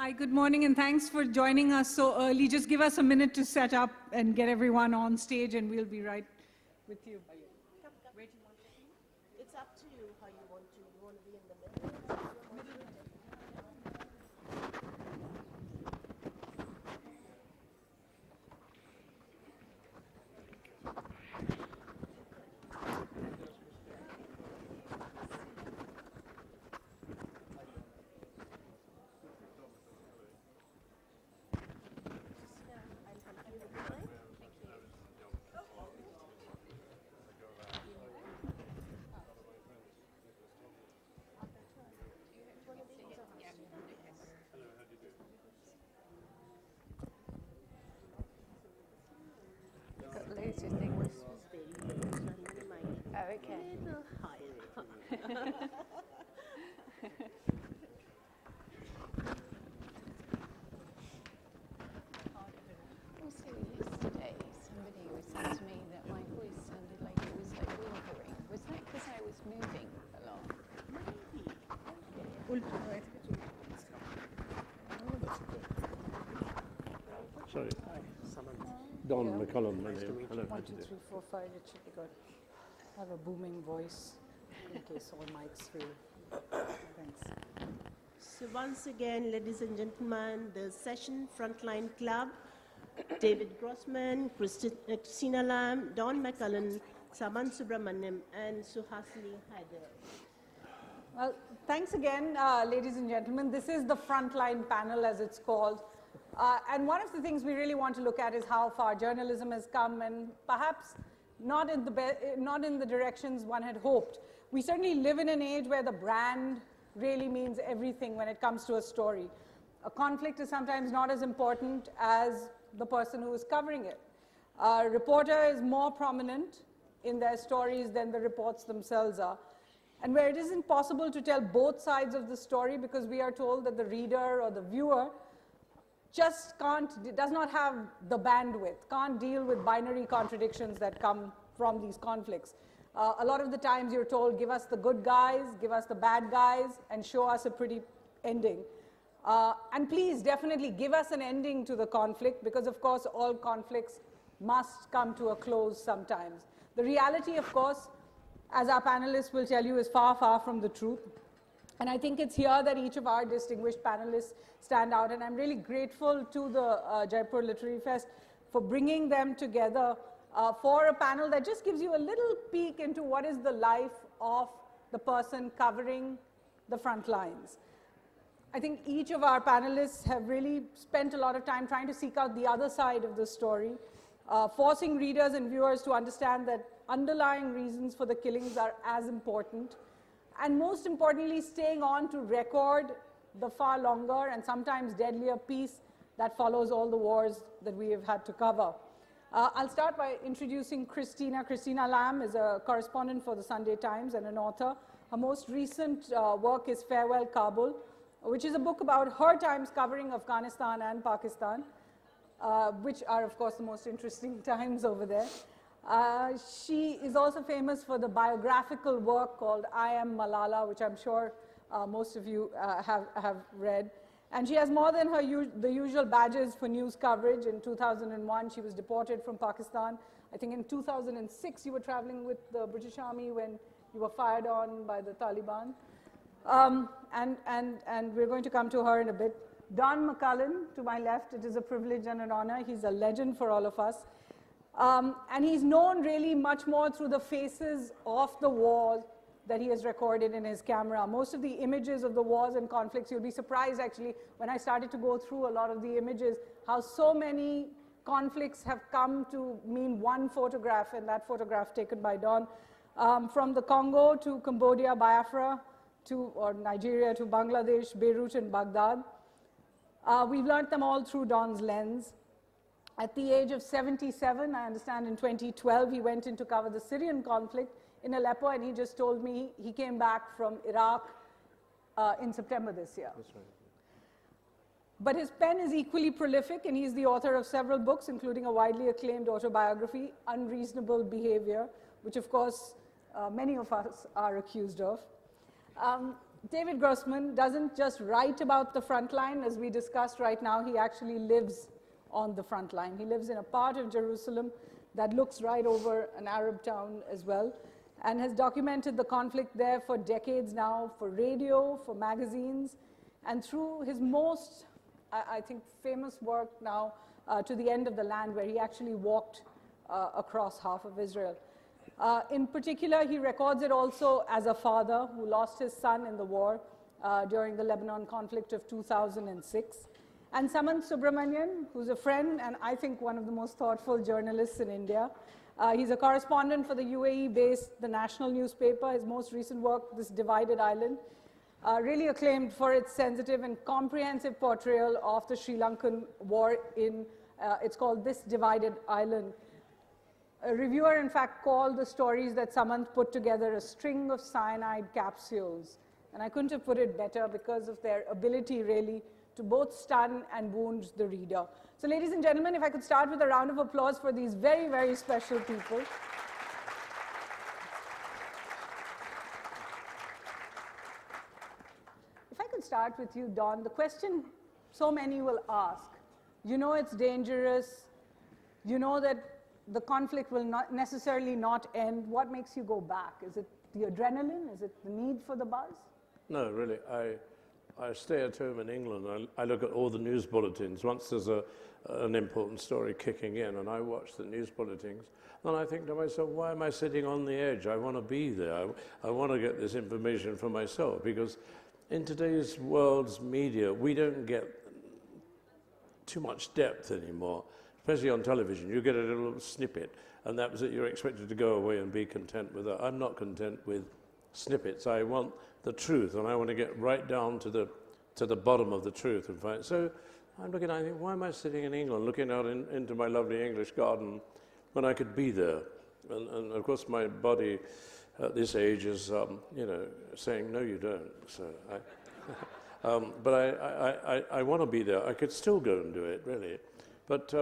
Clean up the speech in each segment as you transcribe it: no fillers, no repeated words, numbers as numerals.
Hi, good morning, and thanks for joining us so early. Just give us a minute to set up and get everyone on stage, and we'll be right with you. Where do you want to be? It's up to you how you want to. You want to be in the middle? Sorry. Don McCullin. Hello. 1, 2, 3, 4, 5. It should be good. I have a booming voice in case all mics fail. Thanks. So once again, ladies and gentlemen, the session Frontline Club, David Grossman, Christina Lam, Don McCullin, Samanth Subramanian, and Suhasini Haider. Well, thanks again, ladies and gentlemen. This is the Frontline panel, as it's called. And one of the things we really want to look at is how far journalism has come, and perhaps not in the directions one had hoped. We certainly live in an age where the brand really means everything when it comes to a story. A conflict is sometimes not as important as the person who is covering it. A reporter is more prominent in their stories than the reports themselves are. And where it isn't possible to tell both sides of the story because we are told that the reader or the viewer just does not have the bandwidth, can't deal with binary contradictions that come from these conflicts. A lot of the times you're told, give us the good guys, give us the bad guys, and show us a pretty ending. And please, definitely give us an ending to the conflict, because of course all conflicts must come to a close sometimes. The reality, of course, as our panelists will tell you, is far, far from the truth. And I think it's here that each of our distinguished panelists stand out. And I'm really grateful to the Jaipur Literary Fest for bringing them together for a panel that just gives you a little peek into what is the life of the person covering the front lines. I think each of our panelists have really spent a lot of time trying to seek out the other side of the story, forcing readers and viewers to understand that underlying reasons for the killings are as important, and most importantly, staying on to record the far longer and sometimes deadlier peace that follows all the wars that we have had to cover. I'll start by introducing Christina. Christina Lam is a correspondent for the Sunday Times and an author. Her most recent work is Farewell Kabul, which is a book about her times covering Afghanistan and Pakistan, which are, of course, the most interesting times over there. She is also famous for the biographical work called I Am Malala, which I'm sure most of you have read. And she has more than the usual badges for news coverage. In 2001, she was deported from Pakistan. I think in 2006, you were traveling with the British Army when you were fired on by the Taliban. And we're going to come to her in a bit. Don McCullin, to my left, it is a privilege and an honor. He's a legend for all of us. And he's known really much more through the faces of the wars that he has recorded in his camera. Most of the images of the wars and conflicts, you'll be surprised actually when I started to go through a lot of the images, how so many conflicts have come to mean one photograph, and that photograph taken by Don. From the Congo to Cambodia, Biafra, or Nigeria to Bangladesh, Beirut and Baghdad. We've learned them all through Don's lens. At the age of 77, I understand in 2012, he went in to cover the Syrian conflict in Aleppo, and he just told me he came back from Iraq in September this year. That's right. But his pen is equally prolific, and he's the author of several books, including a widely acclaimed autobiography, Unreasonable Behavior, which of course many of us are accused of. David Grossman doesn't just write about the front line, as we discussed right now, he actually lives on the front line. He lives in a part of Jerusalem that looks right over an Arab town as well, and has documented the conflict there for decades now, for radio, for magazines, and through his most, I think, famous work now, To the End of the Land, where he actually walked across half of Israel. In particular, he records it also as a father who lost his son in the war during the Lebanon conflict of 2006. And Samanth Subramanian, who's a friend and I think one of the most thoughtful journalists in India. He's a correspondent for the UAE-based The National newspaper. His most recent work, This Divided Island, really acclaimed for its sensitive and comprehensive portrayal of the Sri Lankan war in, it's called This Divided Island. A reviewer, in fact, called the stories that Samanth put together a string of cyanide capsules. And I couldn't have put it better because of their ability, really, to both stun and wound the reader. So, ladies and gentlemen, if I could start with a round of applause for these very, very special people. If I could start with you, Don, the question so many will ask, you know it's dangerous, you know that the conflict will not necessarily not end. What makes you go back? Is it the adrenaline? Is it the need for the buzz? No, really. I stay at home in England. I look at all the news bulletins. Once there's an important story kicking in, and I watch the news bulletins, then I think to myself, why am I sitting on the edge? I want to be there. I want to get this information for myself, because in today's world's media, we don't get too much depth anymore. Especially on television, you get a little snippet, and that was it. You're expected to go away and be content with that. I'm not content with snippets. I want the truth, and I want to get right down to the bottom of the truth and find. So I'm looking. I think, why am I sitting in England, looking out into my lovely English garden, when I could be there? And of course, my body at this age is, saying no, you don't. So but I want to be there. I could still go and do it, really, but.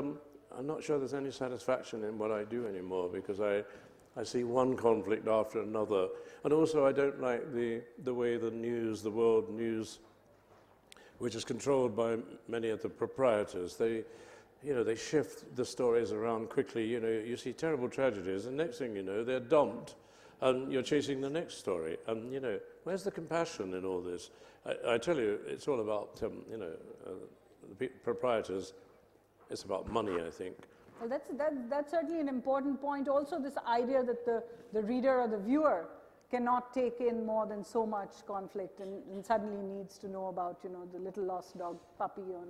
I'm not sure there's any satisfaction in what I do anymore, because I see one conflict after another. And also I don't like the way the news, the world news, which is controlled by many of the proprietors, they shift the stories around quickly. You see terrible tragedies, and next thing you know, they're dumped, and you're chasing the next story. And, where's the compassion in all this? I tell you, it's all about, the proprietors. It's about money, I think. Well, that's certainly an important point. Also, this idea that the reader or the viewer cannot take in more than so much conflict and suddenly needs to know about, the little lost dog puppy on.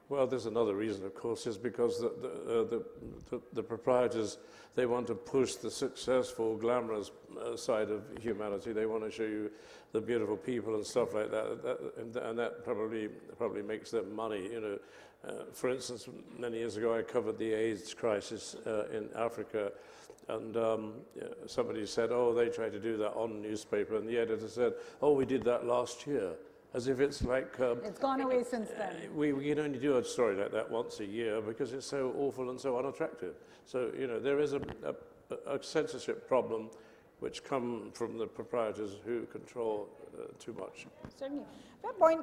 Well, there's another reason, of course, is because the proprietors, they want to push the successful, glamorous side of humanity. They want to show you the beautiful people and stuff like that, and that probably makes them money, For instance, many years ago, I covered the AIDS crisis in Africa, and somebody said, oh, they tried to do that on newspaper, and the editor said, oh, we did that last year, as if it's like... it's gone away since then. We can only do a story like that once a year because it's so awful and so unattractive. So, there is a censorship problem which come from the proprietors who control too much. Certainly. Fair point,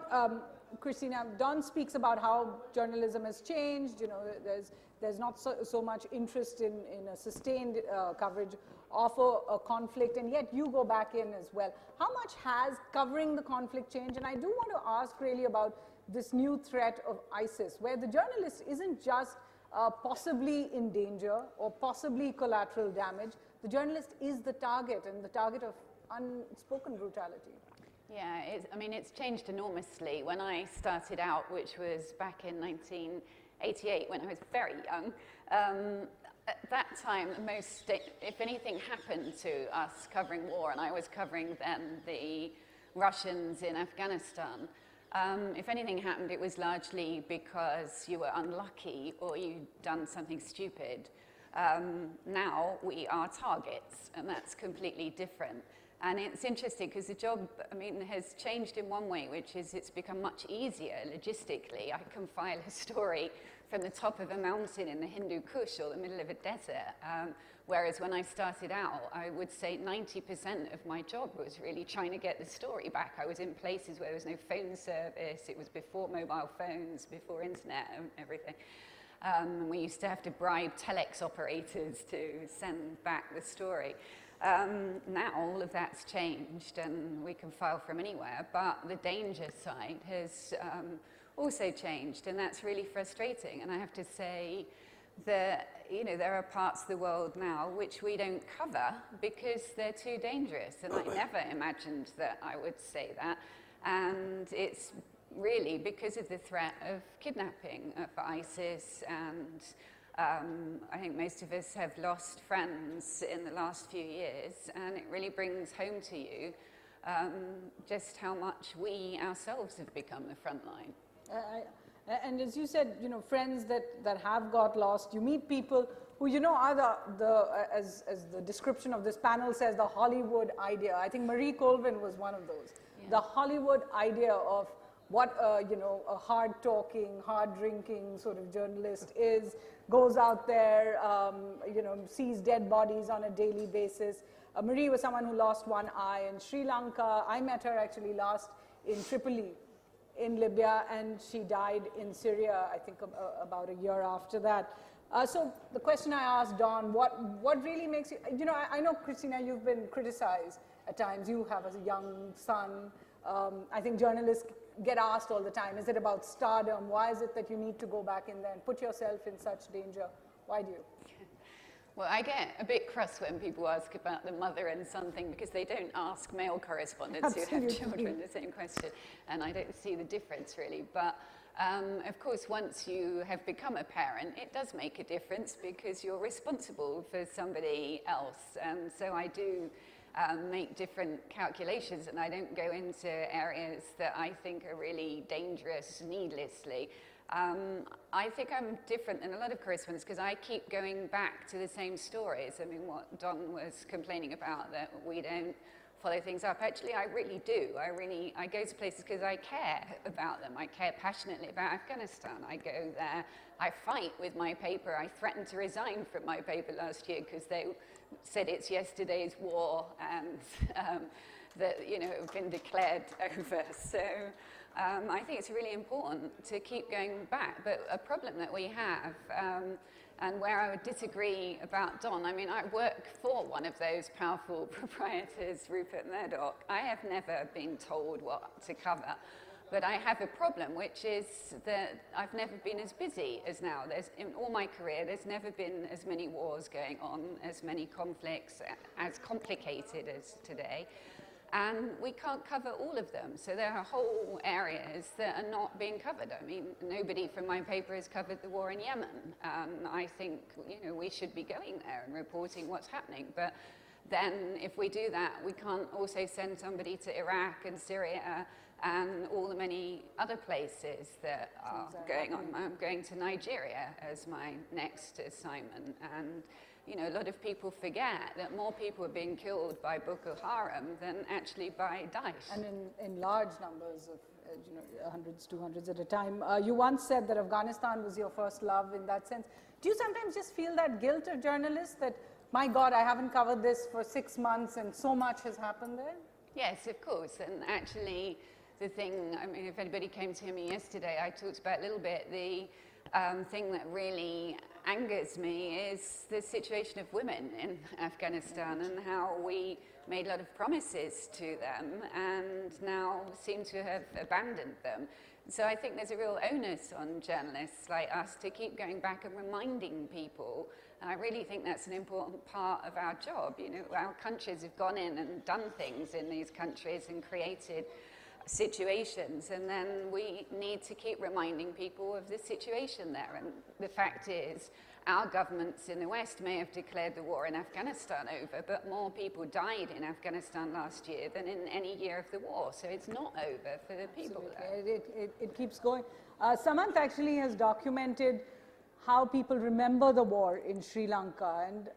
Christina. Don speaks about how journalism has changed. There's not so much interest in a sustained coverage of a conflict, and yet you go back in as well. How much has covering the conflict changed? And I do want to ask really about this new threat of ISIS, where the journalist isn't just possibly in danger or possibly collateral damage. The journalist is the target, and the target of unspoken brutality. Yeah, it's changed enormously. When I started out, which was back in 1988, when I was very young, at that time, if anything happened to us covering war, and I was covering then the Russians in Afghanistan, if anything happened, it was largely because you were unlucky or you'd done something stupid. Now we are targets, and that's completely different. And it's interesting because the job, has changed in one way, which is it's become much easier logistically. I can file a story from the top of a mountain in the Hindu Kush or the middle of a desert. Whereas when I started out, I would say 90% of my job was really trying to get the story back. I was in places where there was no phone service. It was before mobile phones, before internet and everything. We used to have to bribe telex operators to send back the story. Now all of that's changed and we can file from anywhere, but the danger side has also changed, and that's really frustrating. And I have to say that, you know, there are parts of the world now which we don't cover because they're too dangerous, and I never imagined that I would say that. And it's really because of the threat of kidnapping of ISIS, and I think most of us have lost friends in the last few years, and it really brings home to you just how much we ourselves have become the front line. And as you said, you know, friends that have got lost, you meet people who, you know, are as the description of this panel says, the Hollywood idea. I think Marie Colvin was one of those. Yeah. The Hollywood idea of what, you know, a hard-talking, hard-drinking sort of journalist is, goes out there, you know, sees dead bodies on a daily basis. Marie was someone who lost one eye in Sri Lanka. I met her actually last in Tripoli in Libya, and she died in Syria, I think about a year after that. So the question I asked Don, what really makes you, you know, I know, Christina, you've been criticized at times. You have a young son. I think journalists get asked all the time, is it about stardom? Why is it that you need to go back in there and put yourself in such danger? Why do you? Well, I get a bit cross when people ask about the mother and son thing, because they don't ask male correspondents who have children the same question, and I don't see the difference really. But of course, once you have become a parent, it does make a difference because you're responsible for somebody else. And so I do make different calculations, and I don't go into areas that I think are really dangerous needlessly. I think I'm different than a lot of correspondents because I keep going back to the same stories. I mean, what Don was complaining about, that we don't follow things up. Actually, I really do. I go to places because I care about them. I care passionately about Afghanistan. I go there. I fight with my paper. I threatened to resign from my paper last year because they said it's yesterday's war and that, you know, it had been declared over. So I think it's really important to keep going back. But a problem that we have, and where I would disagree about Don, I mean, I work for one of those powerful proprietors, Rupert Murdoch. I have never been told what to cover. But I have a problem, which is that I've never been as busy as now. In all my career, there's never been as many wars going on, as many conflicts, as complicated as today. And we can't cover all of them. So there are whole areas that are not being covered. I mean, nobody from my paper has covered the war in Yemen. I think, you know, we should be going there and reporting what's happening. But then if we do that, we can't also send somebody to Iraq and Syria and all the many other places that are going on. I'm going to Nigeria as my next assignment. And you know, a lot of people forget that more people are being killed by Boko Haram than actually by Daesh. And in large numbers of, you know, hundreds, 200s at a time. You once said that Afghanistan was your first love in that sense. Do you sometimes just feel that guilt of journalists that, my God, I haven't covered this for 6 months and so much has happened there? Yes, of course. And actually, the thing, I mean, if anybody came to hear me yesterday, I talked about a little bit the thing that really angers me is the situation of women in Afghanistan and how we made a lot of promises to them and now seem to have abandoned them. So I think there's a real onus on journalists like us to keep going back and reminding people. And I really think that's an important part of our job. You know, our countries have gone in and done things in these countries and created situations, and then we need to keep reminding people of the situation there. And the fact is, our governments in the West may have declared the war in Afghanistan over, but more people died in Afghanistan last year than in any year of the war. So it's not over for the people there. It keeps going. Samanth actually has documented how people remember the war in Sri Lanka. And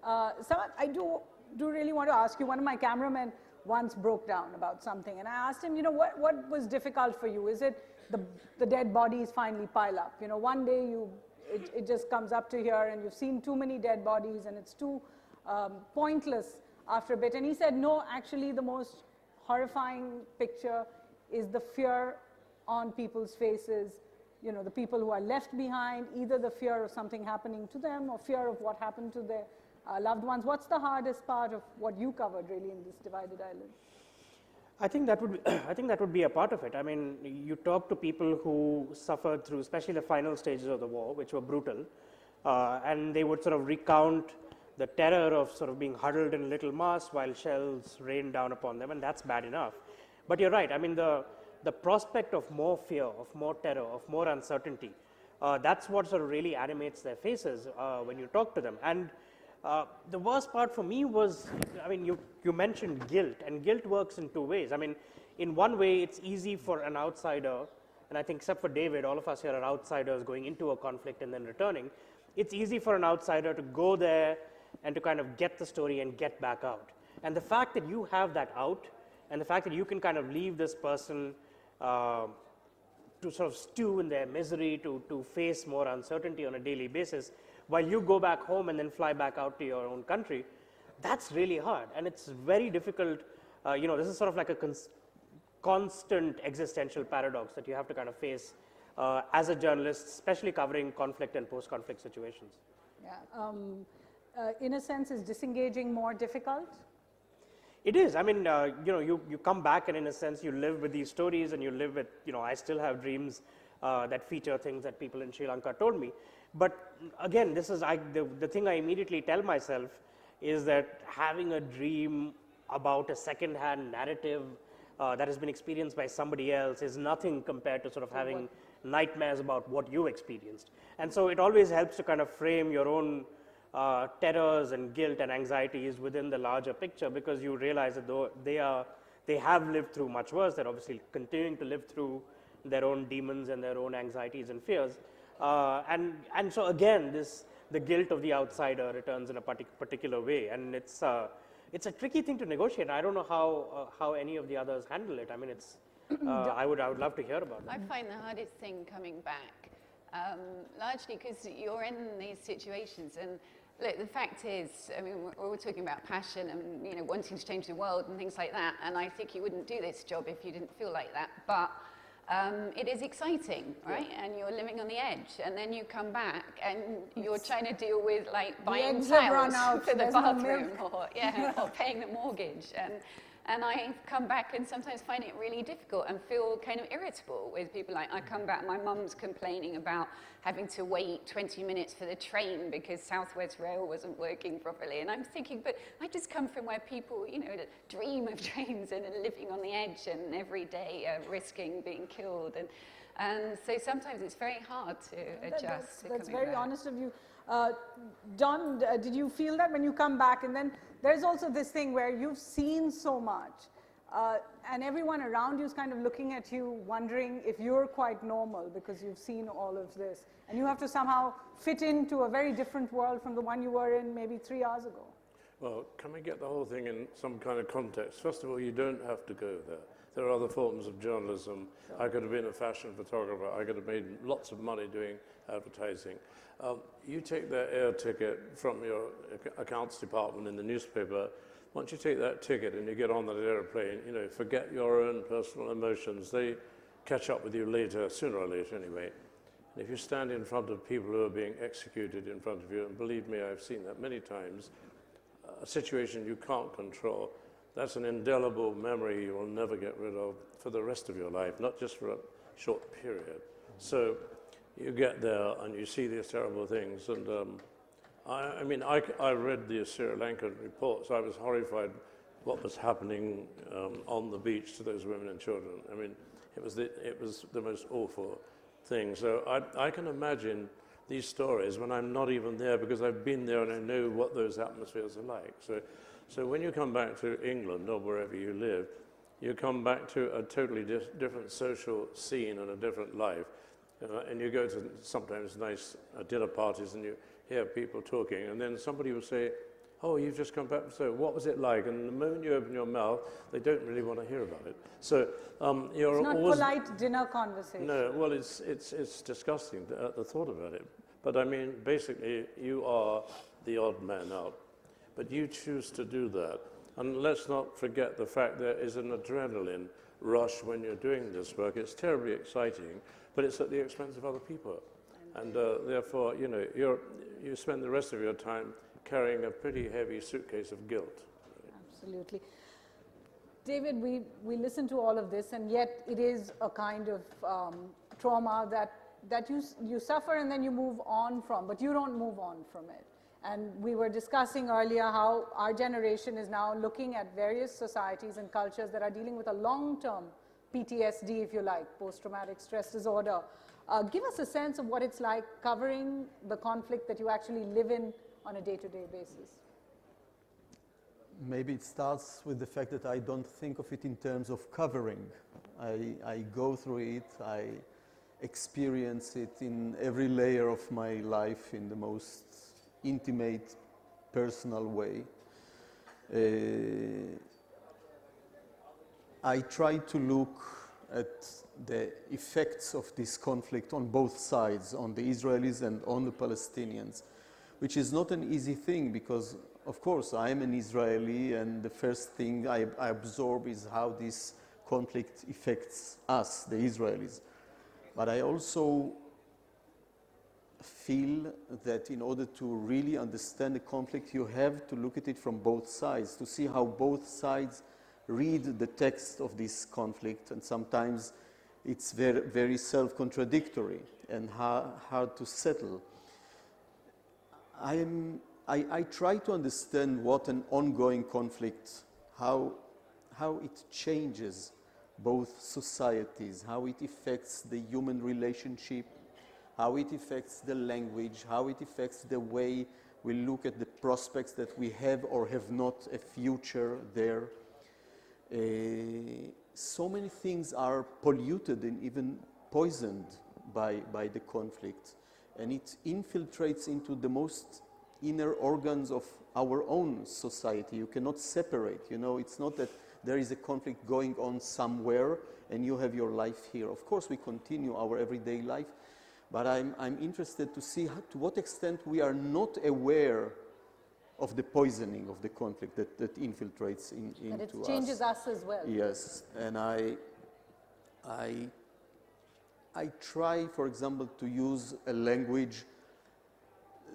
Samanth, I do really want to ask you, one of my cameramen once broke down about something, and I asked him, you know, what was difficult for you? Is it the dead bodies finally pile up? You know, one day it just comes up to here, and you've seen too many dead bodies, and it's too pointless after a bit. And he said, no, actually the most horrifying picture is the fear on people's faces, you know, the people who are left behind, either the fear of something happening to them or fear of what happened to their loved ones. What's the hardest part of what you covered really in this divided island? I think that would be a part of it. I mean, you talk to people who suffered through, especially the final stages of the war, which were brutal, and they would sort of recount the terror of sort of being huddled in a little mass while shells rained down upon them, and that's bad enough. But you're right. I mean, the prospect of more fear, of more terror, of more uncertainty, that's what sort of really animates their faces when you talk to them. And the worst part for me was, I mean, you mentioned guilt, and guilt works in two ways. I mean, in one way, it's easy for an outsider, and I think except for David, all of us here are outsiders going into a conflict and then returning. It's easy for an outsider to go there and to kind of get the story and get back out. And the fact that you have that out, and the fact that you can kind of leave this person to sort of stew in their misery, to face more uncertainty on a daily basis, while you go back home and then fly back out to your own country, that's really hard. And it's very difficult. You know, this is sort of like a constant existential paradox that you have to kind of face as a journalist, especially covering conflict and post-conflict situations. Yeah. In a sense, is disengaging more difficult? It is. I mean, you know, you come back and in a sense you live with these stories, and you live with, you know, I still have dreams that feature things that people in Sri Lanka told me. But again, this is the thing I immediately tell myself is that having a dream about a second-hand narrative that has been experienced by somebody else is nothing compared to sort of having nightmares about what you experienced. And so it always helps to kind of frame your own terrors and guilt and anxieties within the larger picture, because you realize that though they have lived through much worse, they're obviously continuing to live through their own demons and their own anxieties and fears. And so again, the guilt of the outsider returns in a particular way, and it's a tricky thing to negotiate. I don't know how any of the others handle it. I mean, it's I would love to hear about it. I find the hardest thing coming back, largely because you're in these situations, and look, the fact is, I mean, we're all talking about passion and, you know, wanting to change the world and things like that, and I think you wouldn't do this job if you didn't feel like that, but it is exciting, right? Yeah. And you're living on the edge, and then you come back and you're trying to deal with like buying towels for the bathroom, or or paying the mortgage, and I come back and sometimes find it really difficult and feel kind of irritable with people. Like, I come back, my mum's complaining about having to wait 20 minutes for the train because Southwest Rail wasn't working properly. And I'm thinking, but I just come from where people, you know, dream of trains and are living on the edge and every day are risking being killed. And so sometimes it's very hard to adjust. That's very honest of you. Don, did you feel that when you come back? And then there's also this thing where you've seen so much, and everyone around you is kind of looking at you, wondering if you're quite normal because you've seen all of this. And you have to somehow fit into a very different world from the one you were in maybe 3 hours ago. Well, can we get the whole thing in some kind of context? First of all, you don't have to go there. There are other forms of journalism. Sure. I could have been a fashion photographer. I could have made lots of money doing advertising. You take that air ticket from your accounts department in the newspaper. Once you take that ticket and you get on that airplane, you know, forget your own personal emotions. They catch up with you later, sooner or later anyway. And if you stand in front of people who are being executed in front of you, and believe me, I've seen that many times, a situation you can't control, that's an indelible memory you will never get rid of for the rest of your life, not just for a short period. So you get there and you see these terrible things. And I read the Sri Lankan reports. I was horrified what was happening on the beach to those women and children. I mean, it was the most awful thing. So I can imagine these stories when I'm not even there, because I've been there and I know what those atmospheres are like. So when you come back to England or wherever you live, you come back to a totally different social scene and a different life. And you go to sometimes nice dinner parties and you hear people talking, and then somebody will say, oh, you've just come back, so what was it like? And the moment you open your mouth, they don't really want to hear about it. So you're it's not always... polite dinner conversation. No, well, it's disgusting, the thought about it. But I mean, basically, you are the odd man out. But you choose to do that. And let's not forget the fact there is an adrenaline rush when you're doing this work. It's terribly exciting, but it's at the expense of other people. And therefore, you know, you spend the rest of your time carrying a pretty heavy suitcase of guilt. Absolutely. David, we listen to all of this, and yet it is a kind of trauma that you suffer and then you move on from, but you don't move on from it. And we were discussing earlier how our generation is now looking at various societies and cultures that are dealing with a long-term PTSD, if you like, post-traumatic stress disorder. Give us a sense of what it's like covering the conflict that you actually live in on a day-to-day basis. Maybe it starts with the fact that I don't think of it in terms of covering. I go through it, I experience it in every layer of my life in the most intimate, personal way. I try to look at the effects of this conflict on both sides, on the Israelis and on the Palestinians, which is not an easy thing because, of course, I am an Israeli and the first thing I absorb is how this conflict affects us, the Israelis. But I also feel that in order to really understand the conflict, you have to look at it from both sides, to see how both sides read the text of this conflict, and sometimes it's very, very self-contradictory and hard to settle. I try to understand what an ongoing conflict, how it changes both societies, how it affects the human relationship, how it affects the language, how it affects the way we look at the prospects that we have or have not a future there. So many things are polluted and even poisoned by the conflict, and it infiltrates into the most inner organs of our own society. You cannot separate, you know, it's not that there is a conflict going on somewhere and you have your life here. Of course, we continue our everyday life, but I'm interested to see to what extent we are not aware of the poisoning of the conflict that infiltrates into us. And it changes us as well. Yes, and I try, for example, to use a language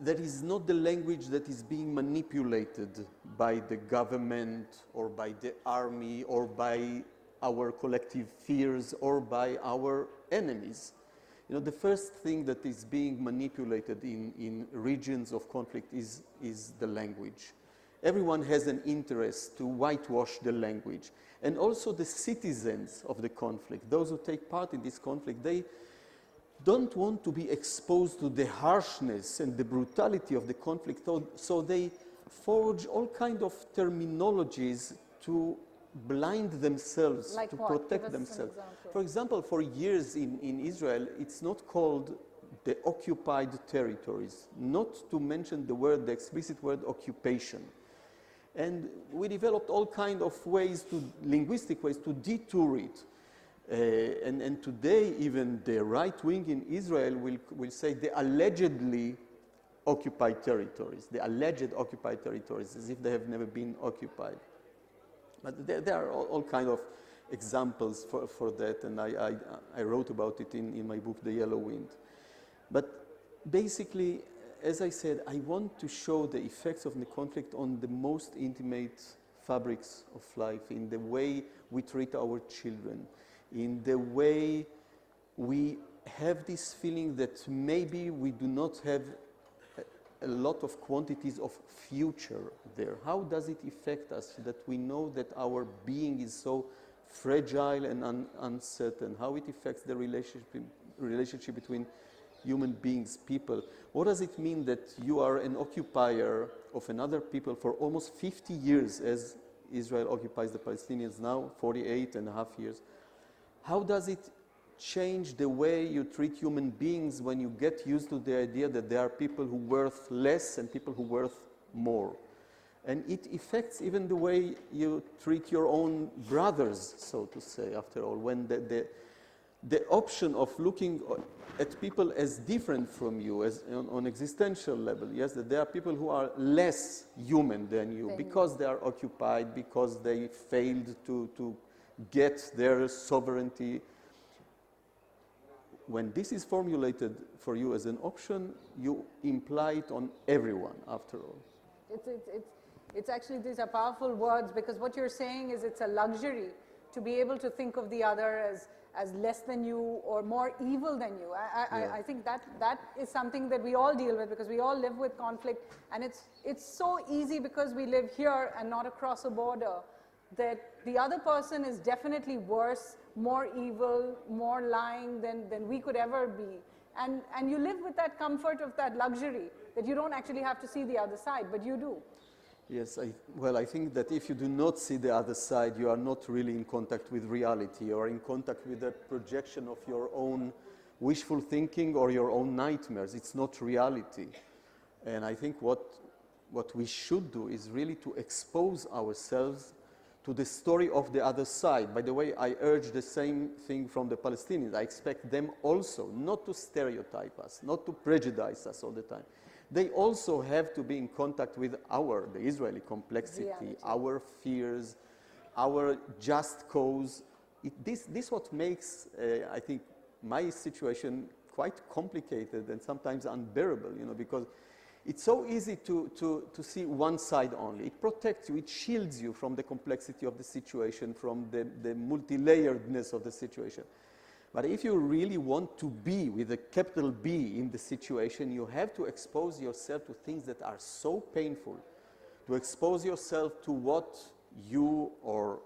that is not the language that is being manipulated by the government or by the army or by our collective fears or by our enemies. You know, the first thing that is being manipulated in regions of conflict is the language. Everyone has an interest to whitewash the language. And also the citizens of the conflict, those who take part in this conflict, they don't want to be exposed to the harshness and the brutality of the conflict, so they forge all kinds of terminologies to blind themselves, like to what? protect themselves. For example, for years in Israel, it's not called the occupied territories, not to mention the explicit word occupation. And we developed all kinds of ways, linguistic ways, to detour it. And today, even the right wing in Israel will say the allegedly occupied territories, the alleged occupied territories, as if they have never been occupied. But there are all kinds of examples for that, and I wrote about it in my book, The Yellow Wind. But basically, as I said, I want to show the effects of the conflict on the most intimate fabrics of life, in the way we treat our children, in the way we have this feeling that maybe we do not have a lot of quantities of future there. How does it affect us that we know that our being is so fragile and uncertain? How it affects the relationship between human beings, people? What does it mean that you are an occupier of another people for almost 50 years, as Israel occupies the Palestinians now, 48 and a half years? How does it change the way you treat human beings when you get used to the idea that there are people who worth less and people who worth more? And it affects even the way you treat your own brothers, so to say, after all, when the option of looking at people as different from you, as on existential level, yes, that there are people who are less human than you because they are occupied, because they failed to get their sovereignty. When this is formulated for you as an option, you imply it on everyone, after all. It's actually, these are powerful words, because what you're saying is it's a luxury to be able to think of the other as less than you or more evil than you. I think that is something that we all deal with, because we all live with conflict, and it's so easy because we live here and not across a border, that the other person is definitely worse, more evil, more lying than we could ever be. And you live with that comfort of that luxury, that you don't actually have to see the other side, but you do. Yes, well, I think that if you do not see the other side, you are not really in contact with reality, or in contact with a projection of your own wishful thinking or your own nightmares. It's not reality. And I think what we should do is really to expose ourselves to the story of the other side. By the way, I urge the same thing from the Palestinians. I expect them also not to stereotype us, not to prejudice us all the time. They also have to be in contact with the Israeli complexity, our fears, our just cause. This what makes, I think, my situation quite complicated and sometimes unbearable, because it's so easy to see one side only. It protects you, it shields you from the complexity of the situation, from the multi-layeredness of the situation. But if you really want to be, with a capital B, in the situation, you have to expose yourself to things that are so painful, to expose yourself to what you or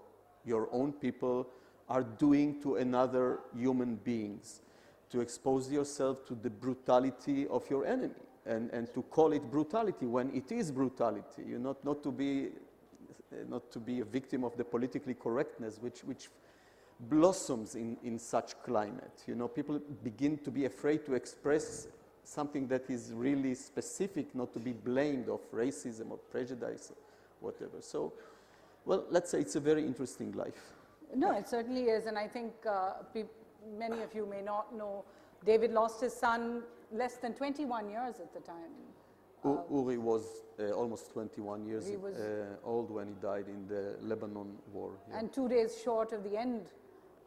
your own people are doing to another human beings, to expose yourself to the brutality of your enemy, and to call it brutality when it is brutality. Not to be a victim of the politically correctness which blossoms in such climate. People begin to be afraid to express something that is really specific, not to be blamed of racism or prejudice or whatever. So, well, let's say it's a very interesting life. No, it certainly is, and I think many of you may not know, David lost his son less than 21 years at the time. Uri was almost 21 years old when he died in the Lebanon war. Yeah. And 2 days short of the end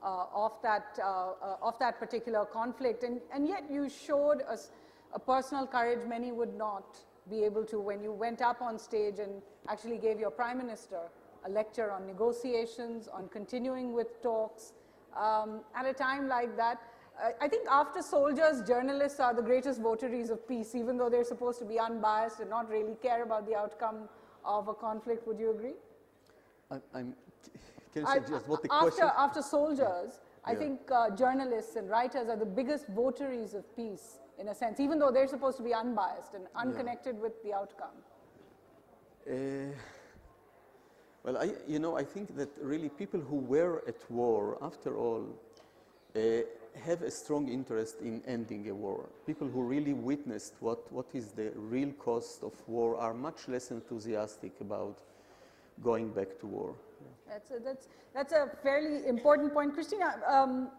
of that particular conflict. And yet you showed us a personal courage many would not be able to, when you went up on stage and actually gave your Prime Minister a lecture on negotiations, on continuing with talks. At a time like that, I think after soldiers, journalists are the greatest votaries of peace, even though they're supposed to be unbiased and not really care about the outcome of a conflict. Would you agree? Can you say just what the question? After soldiers, I think journalists and writers are the biggest votaries of peace, in a sense, even though they're supposed to be unbiased and unconnected with the outcome. Well, I think that really people who were at war, after all, have a strong interest in ending a war. People who really witnessed what is the real cost of war are much less enthusiastic about going back to war. That's a fairly important point. Christina,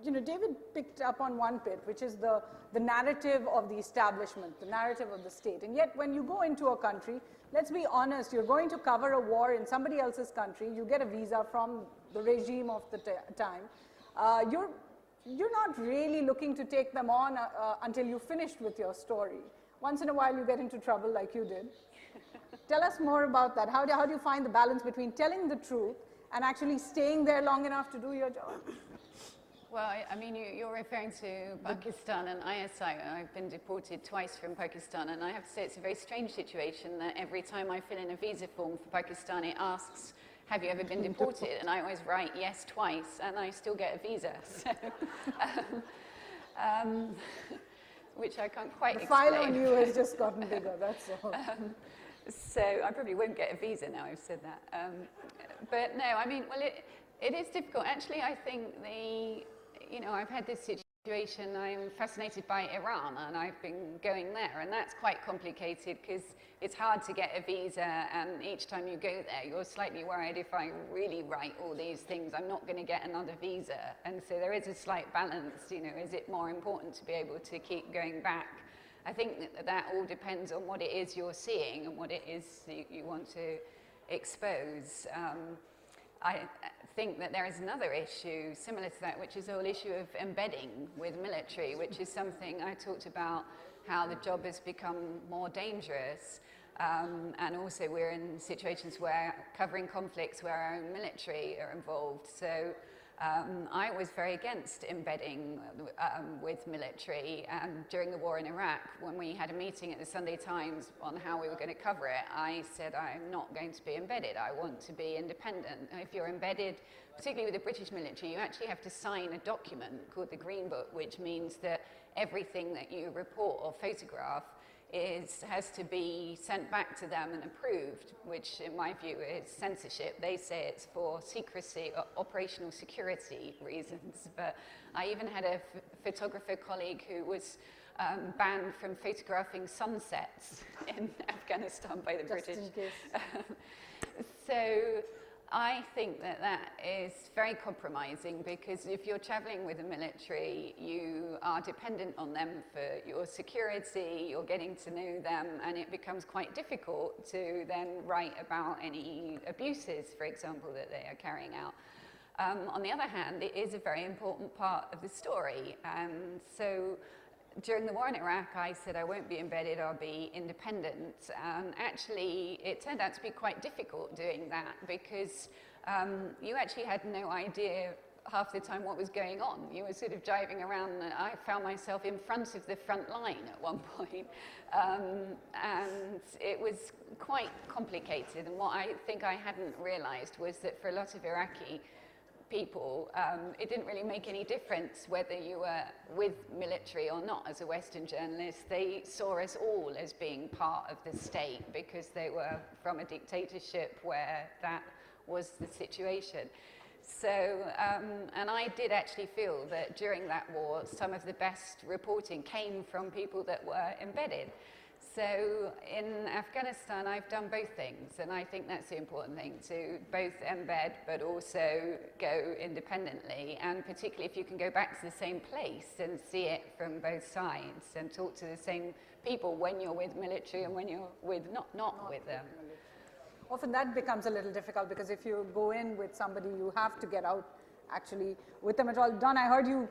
David picked up on one bit, which is the narrative of the establishment, the narrative of the state. And yet when you go into a country, let's be honest, you're going to cover a war in somebody else's country, you get a visa from the regime of the time. You're not really looking to take them on until you've finished with your story. Once in a while you get into trouble like you did. Tell us more about that. How do you find the balance between telling the truth and actually staying there long enough to do your job? Well, I mean, you're referring to Pakistan and ISI. I've been deported twice from Pakistan, and I have to say it's a very strange situation that every time I fill in a visa form for Pakistan, it asks, have you ever been deported? And I always write yes twice, and I still get a visa. So, which I can't quite explain. The file on you has just gotten bigger, that's all. So I probably won't get a visa now I've said that. But no, I mean, well, it is difficult. Actually, I think I've had this situation situation, I'm fascinated by Iran, and I've been going there, and that's quite complicated because it's hard to get a visa, and each time you go there, you're slightly worried if I really write all these things, I'm not going to get another visa. And so there is a slight balance, you know, is it more important to be able to keep going back? I think that all depends on what it is you're seeing and what it is you want to expose. I think that there is another issue similar to that, which is the whole issue of embedding with military, which is something I talked about, how the job has become more dangerous. And also we're in situations where covering conflicts where our own military are involved. So I was very against embedding with military, and during the war in Iraq, when we had a meeting at the Sunday Times on how we were going to cover it, I said I'm not going to be embedded, I want to be independent. If you're embedded, particularly with the British military, you actually have to sign a document called the Green Book, which means that everything that you report or photograph has to be sent back to them and approved, which in my view is censorship. They say it's for secrecy or operational security reasons, but I even had a photographer colleague who was banned from photographing sunsets in Afghanistan by the British. So I think that that is very compromising, because if you're traveling with the military, you are dependent on them for your security, you're getting to know them, and it becomes quite difficult to then write about any abuses, for example, that they are carrying out. On the other hand, it is a very important part of the story, and so during the war in Iraq, I said I won't be embedded, I'll be independent. And actually, it turned out to be quite difficult doing that, because you actually had no idea half the time what was going on. You were sort of driving around, and I found myself in front of the front line at one point. And it was quite complicated. And what I think I hadn't realized was that for a lot of Iraqi people, it didn't really make any difference whether you were with military or not as a Western journalist. They saw us all as being part of the state because they were from a dictatorship where that was the situation. So, and I did actually feel that during that war, some of the best reporting came from people that were embedded. So in Afghanistan, I've done both things, and I think that's the important thing, to both embed but also go independently, and particularly if you can go back to the same place and see it from both sides and talk to the same people when you're with military and when you're with not with them. Often that becomes a little difficult, because if you go in with somebody, you have to get out actually with them at all. Don, I heard you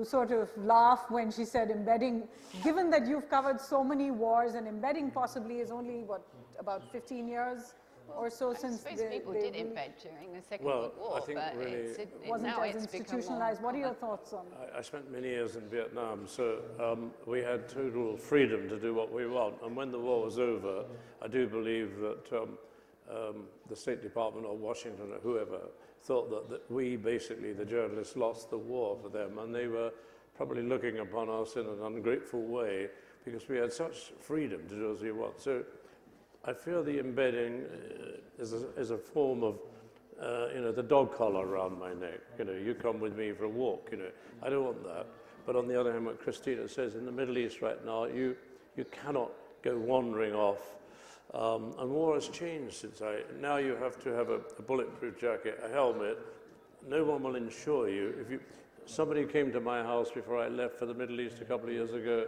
sort of laugh when she said embedding. Given that you've covered so many wars, and embedding possibly is only, what, about 15 years or so since I suppose people did embed during the Second World War, I think but really it wasn't now as it's institutionalized. What are your thoughts on I spent many years in Vietnam, so we had total freedom to do what we want. And when the war was over, I do believe that the State Department or Washington or whoever thought that we, basically, the journalists, lost the war for them, and they were probably looking upon us in an ungrateful way because we had such freedom to do as we want. So I feel the embedding is a form of, the dog collar around my neck. You come with me for a walk, I don't want that. But on the other hand, what Christina says, in the Middle East right now, you cannot go wandering off. And war has changed since now you have to have a bulletproof jacket, a helmet. No one will insure you. Somebody came to my house before I left for the Middle East a couple of years ago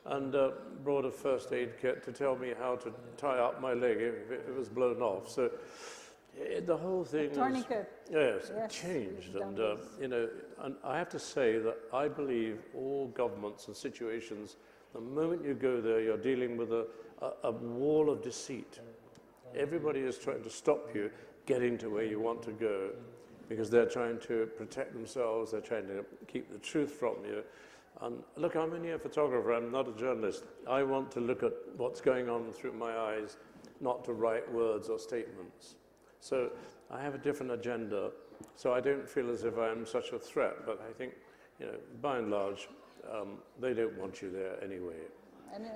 and brought a first aid kit to tell me how to tie up my leg if it was blown off. So the whole thing has changed. And, and I have to say that I believe all governments and situations, the moment you go there, you're dealing with a wall of deceit. Everybody is trying to stop you getting to where you want to go because they're trying to protect themselves, they're trying to keep the truth from you. And look, I'm only a photographer, I'm not a journalist. I want to look at what's going on through my eyes, not to write words or statements. So I have a different agenda, so I don't feel as if I am such a threat, but I think, by and large, they don't want you there anyway.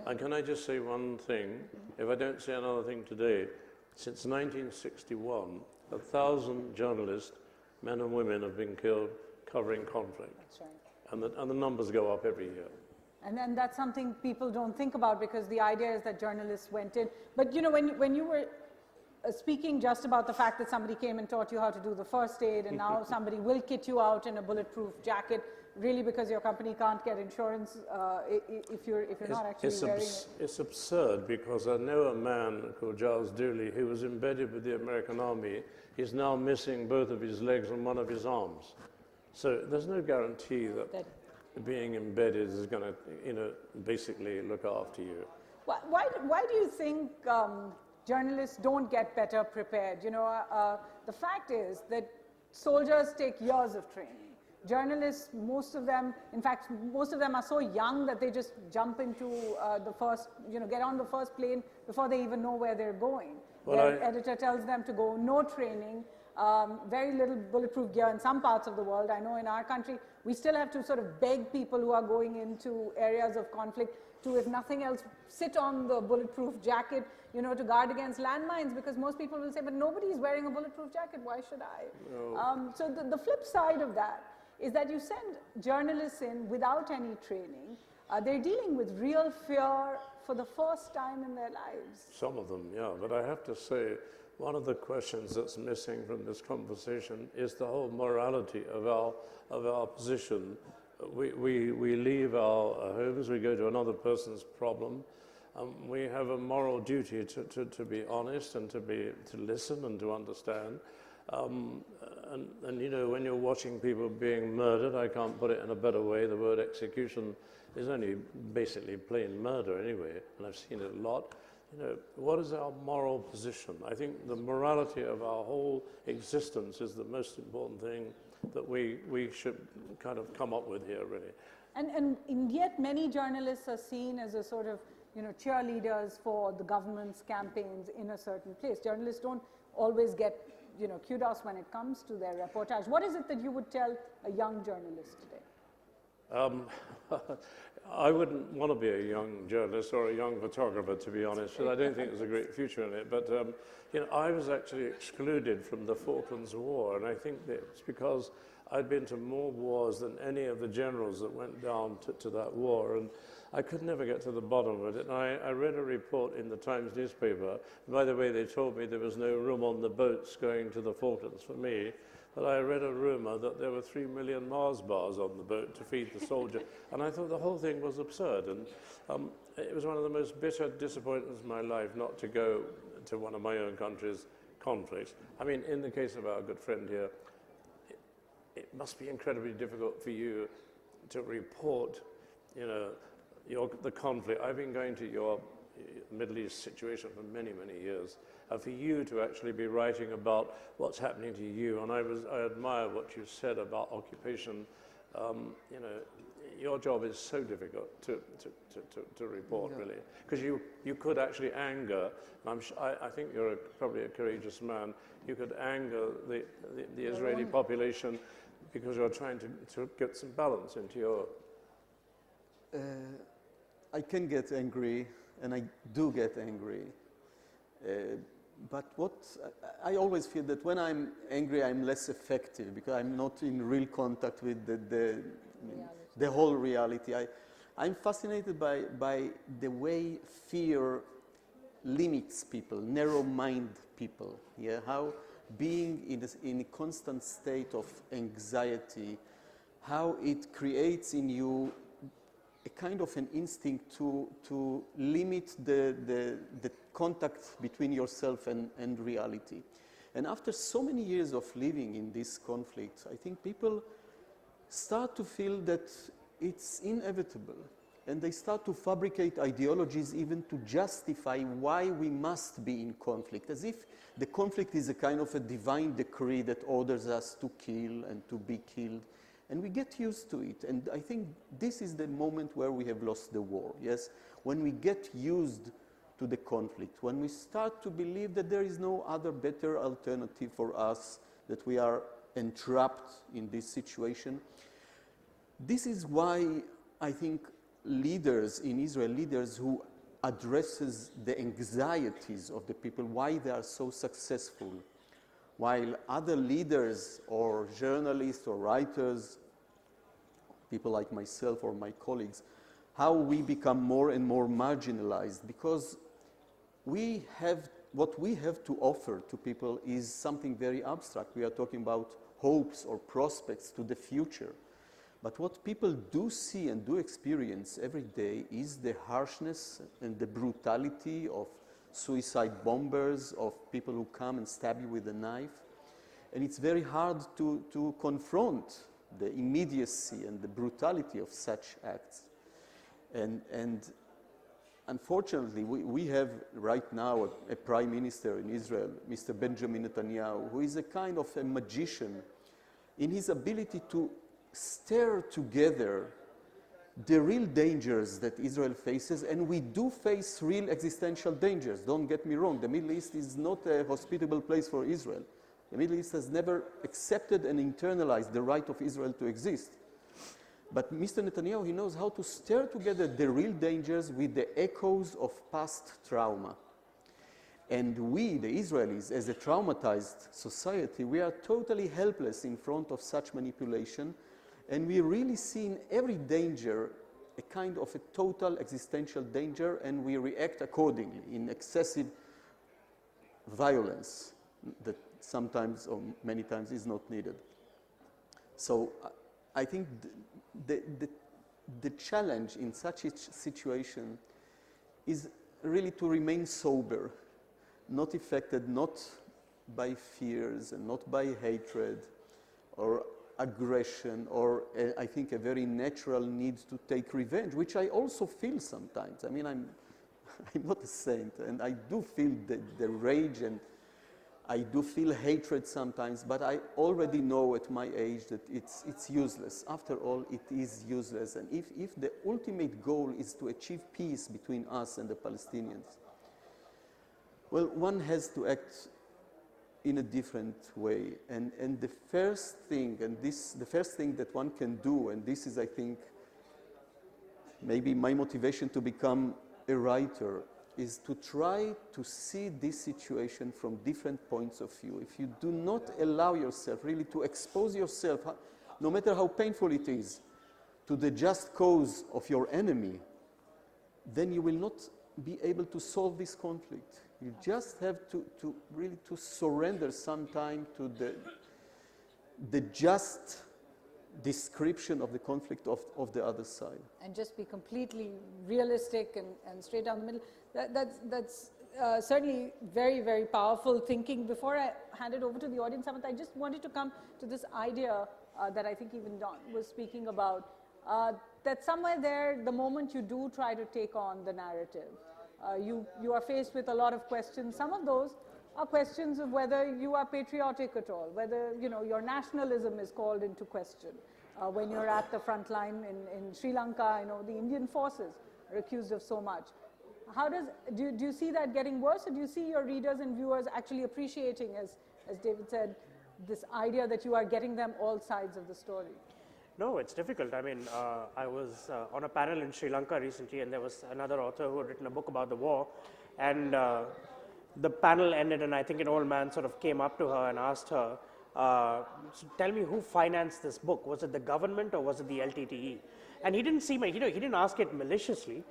And can I just say one thing? If I don't say another thing today, since 1961, 1,000 journalists, men and women, have been killed covering conflict. That's right. And the numbers go up every year. And then that's something people don't think about, because the idea is that journalists went in. But you know, when you were speaking just about the fact that somebody came and taught you how to do the first aid, and now somebody will kit you out in a bulletproof jacket, really because your company can't get insurance if you're not actually wearing it. It's absurd, because I know a man called Giles Dooley who was embedded with the American Army. He's now missing both of his legs and one of his arms. So there's no guarantee that being embedded is going to, basically look after you. Why do you think journalists don't get better prepared? The fact is that soldiers take years of training. Journalists, most of them are so young that they just jump into get on the first plane before they even know where they're going. Their editor tells them to go, no training, very little bulletproof gear in some parts of the world. I know in our country, we still have to sort of beg people who are going into areas of conflict to, if nothing else, sit on the bulletproof jacket, to guard against landmines, because most people will say, but nobody's wearing a bulletproof jacket, why should I? No. So the flip side of that is that you send journalists in without any training. They're dealing with real fear for the first time in their lives. Some of them, yeah. But I have to say, one of the questions that's missing from this conversation is the whole morality of our position. We leave our homes, we go to another person's problem. We have a moral duty to be honest and to listen and to understand. And when you're watching people being murdered, I can't put it in a better way. The word execution is only basically plain murder anyway, and I've seen it a lot. What is our moral position? I think the morality of our whole existence is the most important thing that we should kind of come up with here, really. And yet many journalists are seen as a sort of, cheerleaders for the government's campaigns in a certain place. Journalists don't always get, kudos when it comes to their reportage. What is it that you would tell a young journalist today? I wouldn't want to be a young journalist or a young photographer, to be honest, because I don't think there's a great future in it. But, I was actually excluded from the Falklands War, and I think that it's because I'd been to more wars than any of the generals that went down to that war, and I could never get to the bottom of it. And I read a report in the Times newspaper. By the way, they told me there was no room on the boats going to the Falklands for me. But I read a rumor that there were 3 million Mars bars on the boat to feed the soldier. And I thought the whole thing was absurd. And it was one of the most bitter disappointments of my life not to go to one of my own country's conflicts. I mean, in the case of our good friend here, it must be incredibly difficult for you to report, the conflict. I've been going to your Middle East situation for many, many years. For you to actually be writing about what's happening to you, and I admire what you said about occupation. Your job is so difficult to report, really, because you could actually anger. I think you're probably a courageous man. You could anger the Israeli population because you're trying to get some balance into your. I can get angry, and I do get angry. But I always feel that when I'm angry, I'm less effective because I'm not in real contact with the whole reality. I'm fascinated by the way fear limits people, narrow-minded people. Yeah, how being in a constant state of anxiety, how it creates in you a kind of an instinct to limit the contact between yourself and reality. And after so many years of living in this conflict, I think people start to feel that it's inevitable. And they start to fabricate ideologies even to justify why we must be in conflict, as if the conflict is a kind of a divine decree that orders us to kill and to be killed. And we get used to it. And I think this is the moment where we have lost the war, yes? When we get used to the conflict, when we start to believe that there is no other better alternative for us, that we are entrapped in this situation. This is why I think leaders in Israel, leaders who addresses the anxieties of the people, why they are so successful, while other leaders or journalists or writers, people like myself or my colleagues, how we become more and more marginalized, because what we have to offer to people is something very abstract. We are talking about hopes or prospects to the future. But what people do see and do experience every day is the harshness and the brutality of suicide bombers, of people who come and stab you with a knife. And it's very hard to confront the immediacy and the brutality of such acts. And unfortunately, we have right now a prime minister in Israel, Mr. Benjamin Netanyahu, who is a kind of a magician in his ability to stir together the real dangers that Israel faces, and we do face real existential dangers. Don't get me wrong, the Middle East is not a hospitable place for Israel. The Middle East has never accepted and internalized the right of Israel to exist. But Mr. Netanyahu, he knows how to stir together the real dangers with the echoes of past trauma. And we, the Israelis, as a traumatized society, we are totally helpless in front of such manipulation. And we really see in every danger a kind of a total existential danger, and we react accordingly in excessive violence that sometimes or many times is not needed. So I think the challenge in such a situation is really to remain sober, not affected not by fears and not by hatred or aggression, or I think a very natural need to take revenge, which I also feel sometimes. I mean, I'm not a saint, and I do feel the rage, and I do feel hatred sometimes, but I already know at my age that it's useless. After all, it is useless. And if the ultimate goal is to achieve peace between us and the Palestinians, well, one has to act in a different way. And the first thing, the first thing that one can do, and this is, I think, maybe my motivation to become a writer, is to try to see this situation from different points of view. If you do not allow yourself really to expose yourself, no matter how painful it is, to the just cause of your enemy, then you will not be able to solve this conflict. You just have to really to surrender sometime to the just description of the conflict of the other side. And just be completely realistic and straight down the middle. That's certainly very, very powerful thinking. Before I hand it over to the audience, Samanth, I just wanted to come to this idea that I think even Don was speaking about, that somewhere there, the moment you do try to take on the narrative, you are faced with a lot of questions. Some of those are questions of whether you are patriotic at all, whether your nationalism is called into question. When you're at the front line in Sri Lanka, the Indian forces are accused of so much. How do you see that getting worse, or do you see your readers and viewers actually appreciating, as David said, this idea that you are getting them all sides of the story? No, it's difficult. I mean, I was on a panel in Sri Lanka recently, and there was another author who had written a book about the war, and the panel ended, and I think an old man sort of came up to her and asked her, so tell me, who financed this book? Was it the government or was it the LTTE? And he didn't seem, he didn't ask it maliciously.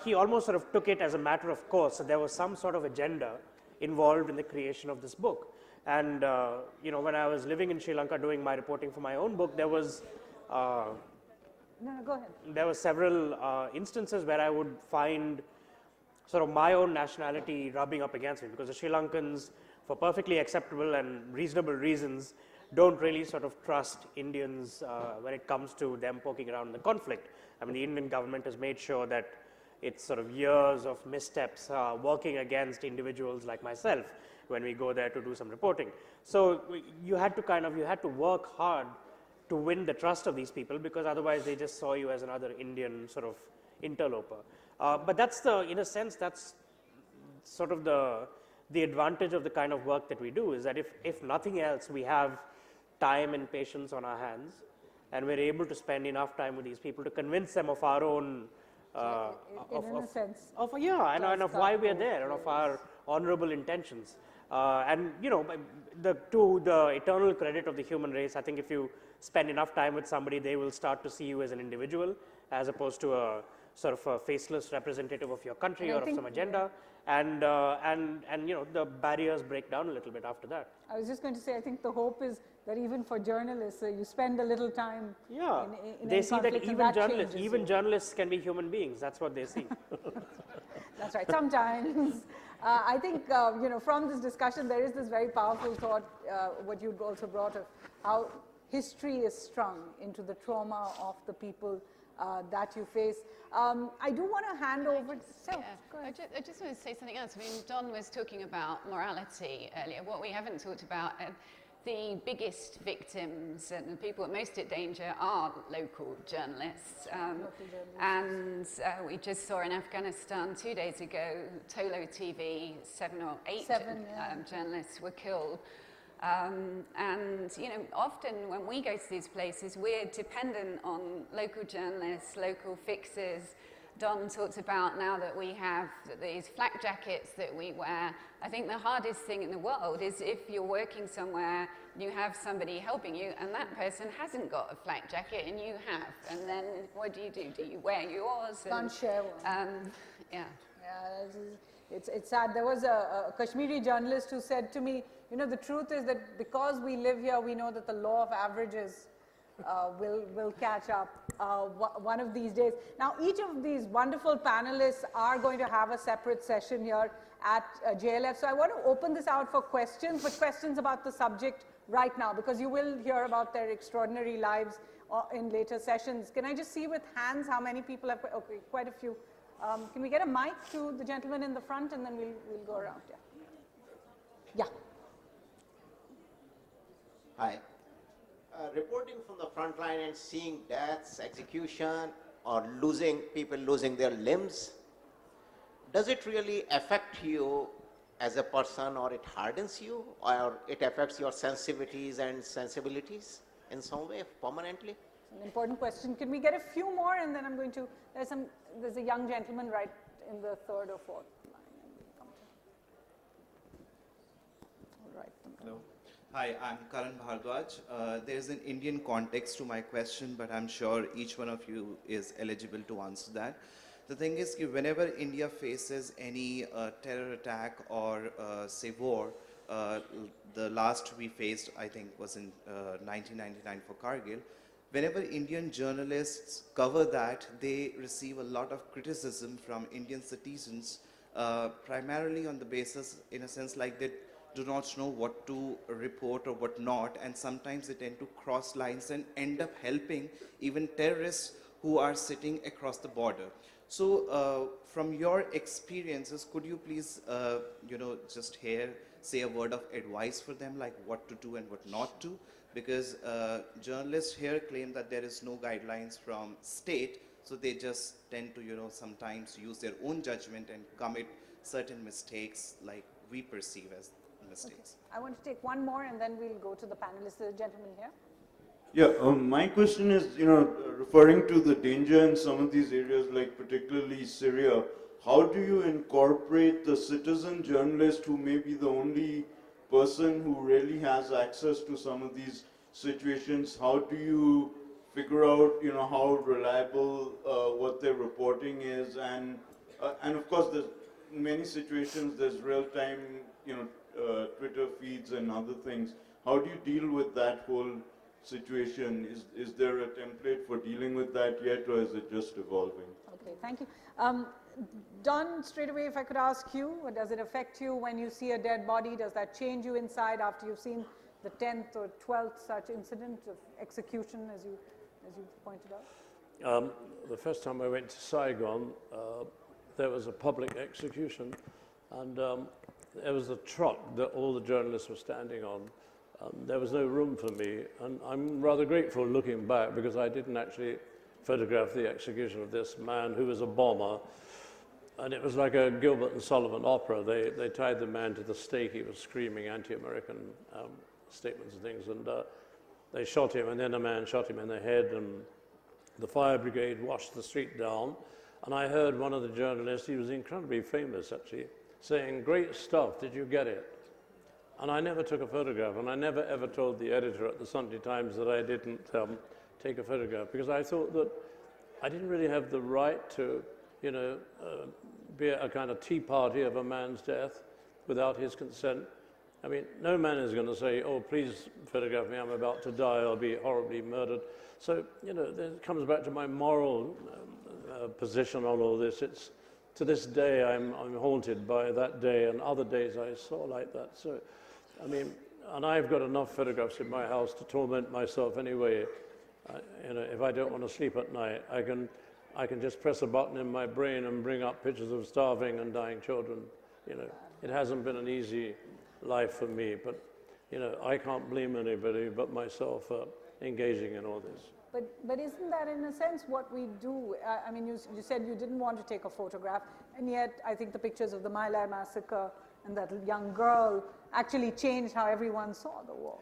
He almost sort of took it as a matter of course, that there was some sort of agenda involved in the creation of this book. And when I was living in Sri Lanka doing my reporting for my own book, there was No, go ahead. There were several instances where I would find sort of my own nationality rubbing up against me, because the Sri Lankans, for perfectly acceptable and reasonable reasons, don't really sort of trust Indians when it comes to them poking around in the conflict. I mean, the Indian government has made sure that it's sort of years of missteps working against individuals like myself when we go there to do some reporting. So you had to work hard to win the trust of these people, because otherwise they just saw you as another Indian sort of interloper. But that's in a sense, that's sort of the advantage of the kind of work that we do, is that if nothing else, we have time and patience on our hands, and we're able to spend enough time with these people to convince them of our own, in a sense, of why we're there, and of our honorable intentions. And you know, to the eternal credit of the human race, I think if you spend enough time with somebody, they will start to see you as an individual, as opposed to a sort of a faceless representative of your country or of some agenda. And you know, the barriers break down a little bit after that. I was just going to say, I think the hope is that even for journalists, you spend a little time. In they see that even even journalists can be human beings. That's what they see. That's right. Sometimes. I think, you know, from this discussion, there is this very powerful thought, what you also brought of how history is strung into the trauma of the people that you face. I do want to hand over. I just want to say something else. I mean, Don was talking about morality earlier. What we haven't talked about, the biggest victims and the people most at danger are local journalists. And we just saw in Afghanistan 2 days ago, Tolo TV, 7 or 8 journalists were killed. And, you know, often when we go to these places, we're dependent on local journalists, local fixers. Don talked about now that we have these flak jackets that we wear. I think the hardest thing in the world is if you're working somewhere, you have somebody helping you, and that person hasn't got a flak jacket and you have. And then what do? Do you wear yours? Can't share one. Yeah. It's sad. There was a Kashmiri journalist who said to me, you know, the truth is that because we live here, we know that the law of averages will catch up one of these days. Now, each of these wonderful panelists are going to have a separate session here at JLF. So I want to open this out for questions, but questions about the subject right now, because you will hear about their extraordinary lives in later sessions. Can I just see with hands how many people have? Okay, quite a few. Can we get a mic to the gentleman in the front, and then we'll go around? Yeah. Hi. Reporting from the front line and seeing deaths, execution, or people losing their limbs, does it really affect you as a person, or it hardens you, or it affects your sensitivities and sensibilities in some way permanently? An important question. Can we get a few more, and then I'm going to, there's a young gentleman right in the third or fourth line. All right. Hello. Hi, I'm Karan Bhardwaj. There's an Indian context to my question, but I'm sure each one of you is eligible to answer that. The thing is, whenever India faces any terror attack or say war, the last we faced, I think, was in 1999 for Kargil. Whenever Indian journalists cover that, they receive a lot of criticism from Indian citizens, primarily on the basis, in a sense, like they do not know what to report or what not, and sometimes they tend to cross lines and end up helping even terrorists who are sitting across the border. So from your experiences, could you please, just say a word of advice for them, like what to do and what not to? Because journalists here claim that there is no guidelines from state, so they just tend to, sometimes use their own judgment and commit certain mistakes like we perceive as mistakes. Okay. I want to take one more, and then we'll go to the panelists. The gentleman here. Yeah, my question is, referring to the danger in some of these areas, like particularly Syria, how do you incorporate the citizen journalist who may be the only person who really has access to some of these situations? How do you figure out, how reliable what they're reporting is? And of course, there's in many situations, there's real-time, Twitter feeds and other things. How do you deal with that whole situation? Is there a template for dealing with that yet, or is it just evolving? Okay, thank you. Don, straight away, if I could ask you, does it affect you when you see a dead body? Does that change you inside after you've seen the 10th or 12th such incident of execution, as you pointed out? The first time I went to Saigon, there was a public execution, and there was a truck that all the journalists were standing on. There was no room for me, and I'm rather grateful looking back, because I didn't actually photograph the execution of this man who was a bomber, and it was like a Gilbert and Sullivan opera. They tied the man to the stake. He was screaming anti-American statements and things, and they shot him, and then a man shot him in the head, and the fire brigade washed the street down. And I heard one of the journalists, he was incredibly famous actually, saying, "Great stuff, did you get it?" And I never took a photograph, and I never ever told the editor at the Sunday Times that I didn't take a photograph, because I thought that I didn't really have the right to, you know, be a kind of tea party of a man's death without his consent. I mean, no man is going to say, oh, please photograph me, I'm about to die, I'll be horribly murdered. So, you know, it comes back to my moral position on all this. It's, to this day, I'm haunted by that day and other days I saw like that. So, I mean, and I've got enough photographs in my house to torment myself anyway. You know, if I don't want to sleep at night, I can just press a button in my brain and bring up pictures of starving and dying children. You know, it hasn't been an easy life for me, but, you know, I can't blame anybody but myself for engaging in all this. But isn't that, in a sense, what we do? I mean, you said you didn't want to take a photograph, and yet I think the pictures of the My Lai massacre and that young girl actually changed how everyone saw the war.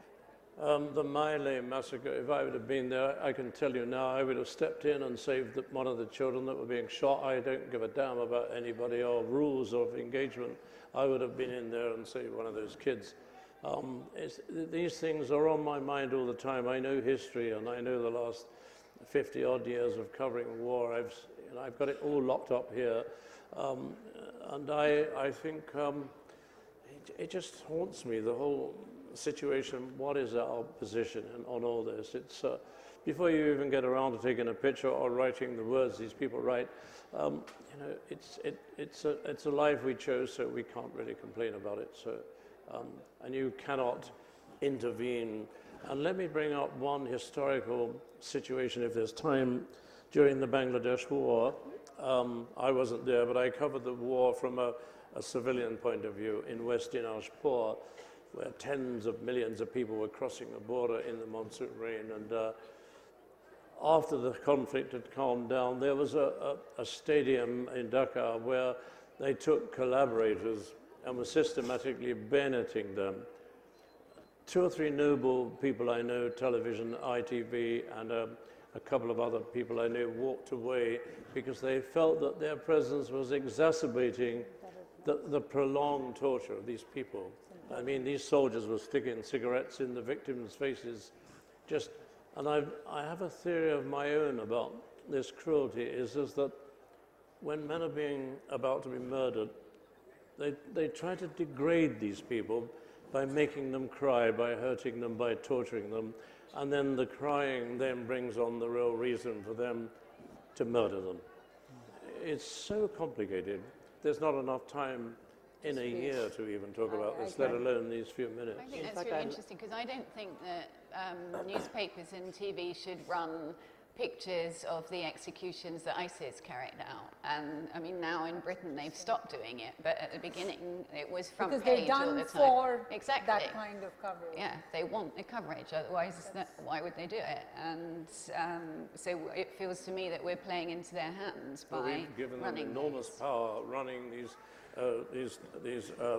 The My Lai massacre, if I would have been there, I can tell you now, I would have stepped in and saved one of the children that were being shot. I don't give a damn about anybody or rules of engagement. I would have been in there and saved one of those kids. These things are on my mind all the time. I know history, and I know the last 50-odd years of covering war. I've got it all locked up here. And I think it just haunts me, the whole situation. What is our position on all this? It's before you even get around to taking a picture or writing the words these people write, you know, it's a life we chose, so we can't really complain about it. So, and you cannot intervene. And let me bring up one historical situation, if there's time. During the Bangladesh War, I wasn't there, but I covered the war from a civilian point of view in West Dinajpur, where tens of millions of people were crossing the border in the monsoon rain. And after the conflict had calmed down, there was a stadium in Dhaka where they took collaborators and were systematically bayoneting them. 2 or 3 noble people I know, television, ITV, and a couple of other people I knew walked away because they felt that their presence was exacerbating the prolonged torture of these people. I mean, these soldiers were sticking cigarettes in the victims' faces. And I have a theory of my own about this cruelty, is that when men are about to be murdered, they try to degrade these people by making them cry, by hurting them, by torturing them, and then the crying then brings on the real reason for them to murder them. It's so complicated. There's not enough time in a year to even talk about this, let alone these few minutes. I think that's really interesting, because I don't think that newspapers and TV should run pictures of the executions that ISIS carried out. And I mean, now in Britain they've stopped doing it, but at the beginning it was front page all the time. Because they're done for exactly. that kind of coverage. Yeah, they want the coverage, otherwise why would they do it? And so it feels to me that we're playing into their hands by we've given them running enormous power running these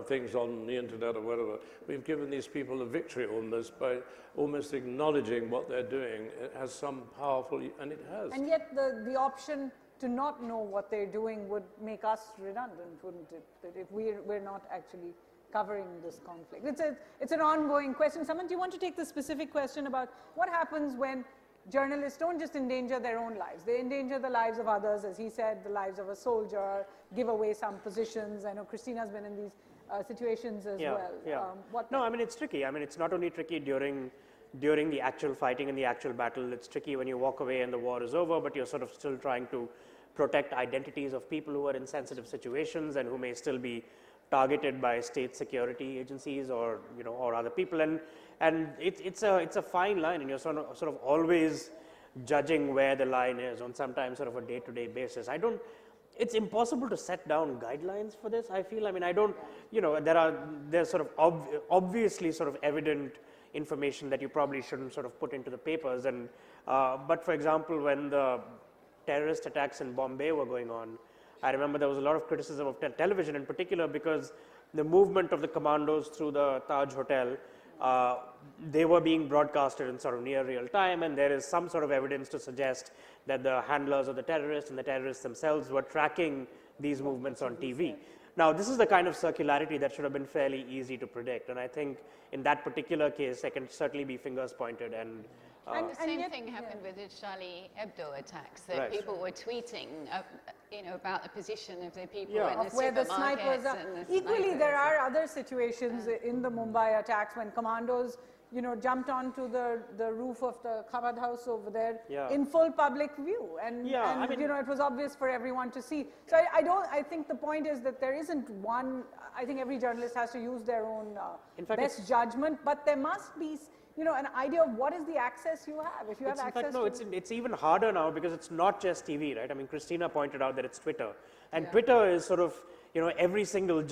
things on the internet or whatever. We've given these people a victory almost by almost acknowledging what they're doing. It has some powerful, and it has. And yet the option to not know what they're doing would make us redundant, wouldn't it? That if we're not actually covering this conflict. It's an ongoing question. Samanth, do you want to take the specific question about what happens when journalists don't just endanger their own lives, they endanger the lives of others, as he said, the lives of a soldier, give away some positions. I know Christina's been in these situations as well. Yeah. No, I mean, it's tricky. I mean, it's not only tricky during the actual fighting and the actual battle, it's tricky when you walk away and the war is over, but you're sort of still trying to protect identities of people who are in sensitive situations and who may still be targeted by state security agencies or, you know, or other people. And it's a fine line, and you're sort of always judging where the line is on sometimes sort of a day-to-day basis. It's impossible to set down guidelines for this, I feel. I mean, you know, there's sort of obviously sort of evident information that you probably shouldn't sort of put into the papers. And but for example, when the terrorist attacks in Bombay were going on, I remember there was a lot of criticism of television in particular, because the movement of the commandos through the Taj Hotel, they were being broadcasted in sort of near real time, and there is some sort of evidence to suggest that the handlers of the terrorists and the terrorists themselves were tracking these movements on TV. Now, this is the kind of circularity that should have been fairly easy to predict, and I think in that particular case, there can certainly be fingers pointed. And the same thing happened with the Charlie Hebdo attacks, that people were tweeting, about the position of the people in the where the snipers are. Equally, there are other situations in the Mumbai attacks when commandos, jumped onto the roof of the Khabad house over there in full public view, and it was obvious for everyone to see. So I think the point is that there isn't one. I think every journalist has to use their own best judgment, but there must be an idea of what is the access you have. If you have access it's even harder now because it's not just TV, right? I mean, Christina pointed out that it's Twitter, and Twitter is sort of, every single,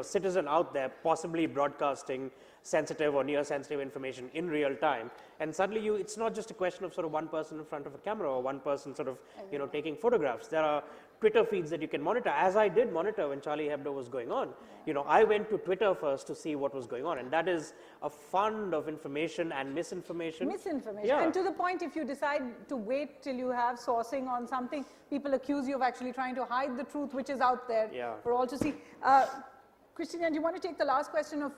citizen out there possibly broadcasting sensitive or near sensitive information in real time, and suddenly it's not just a question of sort of one person in front of a camera or one person sort of, taking photographs. There are Twitter feeds that you can monitor, as I did monitor when Charlie Hebdo was going on. I went to Twitter first to see what was going on, and that is a fund of information and misinformation. And to the point, if you decide to wait till you have sourcing on something, people accuse you of actually trying to hide the truth, which is out there for all to see. Christina, do you want to take the last question of,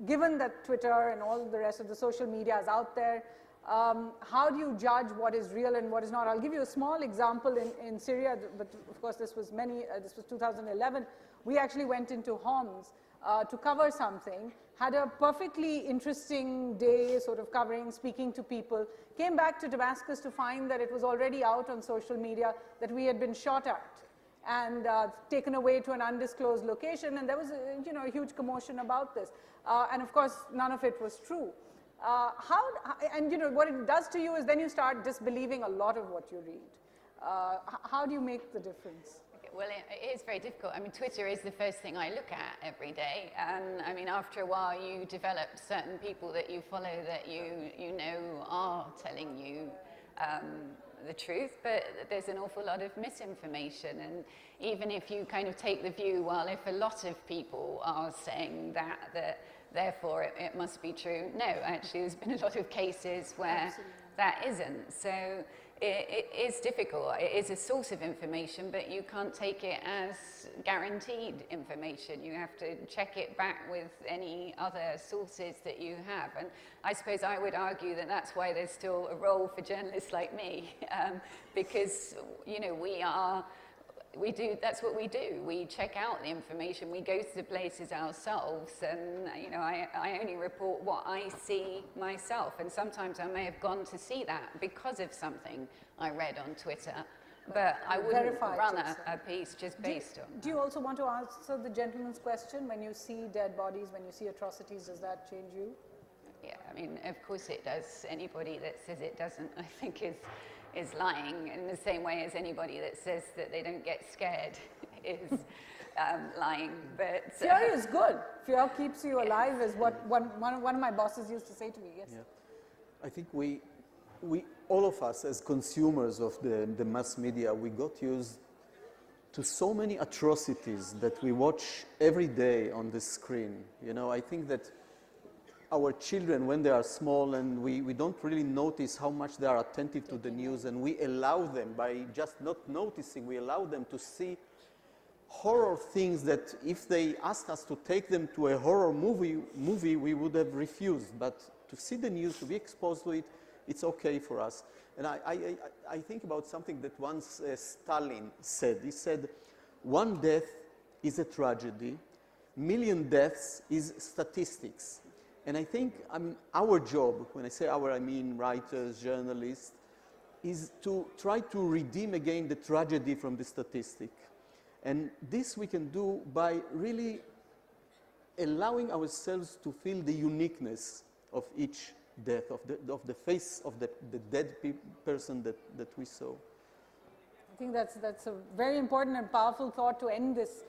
given that Twitter and all the rest of the social media is out there, how do you judge what is real and what is not? I'll give you a small example in Syria, but of course this was 2011. We actually went into Homs to cover something, had a perfectly interesting day sort of covering, speaking to people, came back to Damascus to find that it was already out on social media that we had been shot at and taken away to an undisclosed location, and there was a huge commotion about this. And of course, none of it was true. What it does to you is then you start disbelieving a lot of what you read. How do you make the difference? Okay, well, it is very difficult. I mean, Twitter is the first thing I look at every day. And I mean, after a while, you develop certain people that you follow that you know are telling you the truth, but there's an awful lot of misinformation. And even if you kind of take the view, well, if a lot of people are saying that therefore it must be true. No, actually, there's been a lot of cases where that isn't. So it is difficult. It is a source of information, but you can't take it as guaranteed information. You have to check it back with any other sources that you have. And I suppose I would argue that that's why there's still a role for journalists like me, because, that's what we do. We check out the information, we go to the places ourselves, and I only report what I see myself. And sometimes I may have gone to see that because of something I read on Twitter, but I wouldn't run a piece just based on. Do you also want to answer the gentleman's question? When you see dead bodies, when you see atrocities, does that change you? Yeah, I mean, of course it does. Anybody that says it doesn't, I think, is lying, in the same way as anybody that says that they don't get scared is lying. But fear is good. Fear keeps you alive, is what one of my bosses used to say to me. Yes. Yeah. I think we all of us as consumers of the mass media, we got used to so many atrocities that we watch every day on the screen. I think that our children, when they are small, and we don't really notice how much they are attentive to the news, and we allow them, by just not noticing, we allow them to see horror things that if they asked us to take them to a horror movie, we would have refused. But to see the news, to be exposed to it, it's okay for us. And I think about something that once Stalin said. He said, "One death is a tragedy, million deaths is statistics." And I think our job, when I say our, I mean writers, journalists, is to try to redeem again the tragedy from the statistic. And this we can do by really allowing ourselves to feel the uniqueness of each death, of the face of the dead person that we saw. I think that's a very important and powerful thought to end this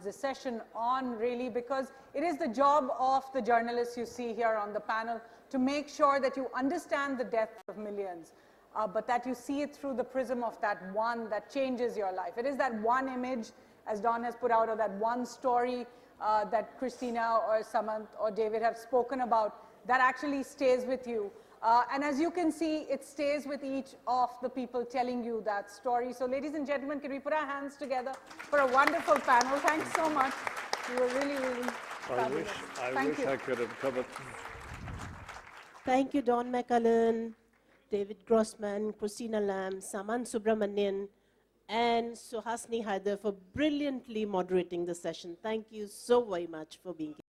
the session on, really, because it is the job of the journalists you see here on the panel to make sure that you understand the death of millions, but that you see it through the prism of that one that changes your life. It is that one image, as Don has put out, or that one story that Christina or Samanth or David have spoken about that actually stays with you. And as you can see, it stays with each of the people telling you that story. So ladies and gentlemen, can we put our hands together for a wonderful panel? Thanks so much. You were really, really fabulous. I wish I could have covered. Thank you, Don McCullin, David Grossman, Christina Lamb, Samanth Subramanian, and Suhasini Haider for brilliantly moderating the session. Thank you so very much for being here.